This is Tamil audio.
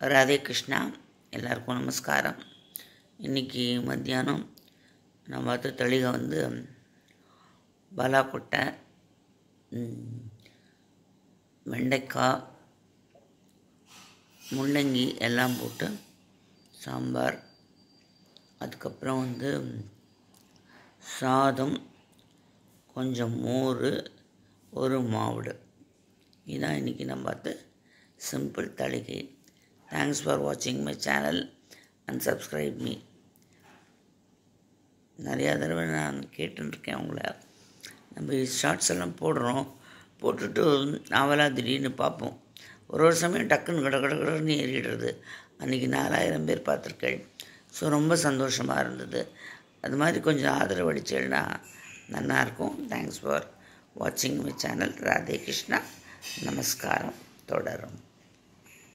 ராதே கிருஷ்ணா. எல்லாருக்கும் நமஸ்காரம். இன்றைக்கி மத்தியானம் நான் பார்த்த தளிகை பலாக்கொட்டை, வெண்டைக்காய், முள்ளங்கி எல்லாம் போட்டு சாம்பார், அதுக்கப்புறம் சாதம், கொஞ்சம் மோர், ஒரு மாவுடு. இதுதான் இன்றைக்கி நான் பார்த்து சிம்பிள் தளிகை. தேங்க்ஸ் ஃபார் வாட்சிங் my channel and subscribe me. நிறையா தடவை நான் கேட்டுருக்கேன் உங்களை. நம்ம ஷார்ட்ஸ் எல்லாம் போடுறோம், போட்டுட்டு நாவலாக திடீர்னு பார்ப்போம். ஒரு சமயம் டக்குன்னு கடன்னு ஏறிடுறது. அன்றைக்கி 4000 பேர் பார்த்துருக்கேன். ஸோ ரொம்ப சந்தோஷமாக இருந்தது. அது மாதிரி கொஞ்சம் ஆதரவு அளிச்சேன்னா நல்லாயிருக்கும். தேங்க்ஸ் ஃபார் வாட்சிங் மை சேனல். ராதே கிருஷ்ணா. நமஸ்காரம். தொடரும்.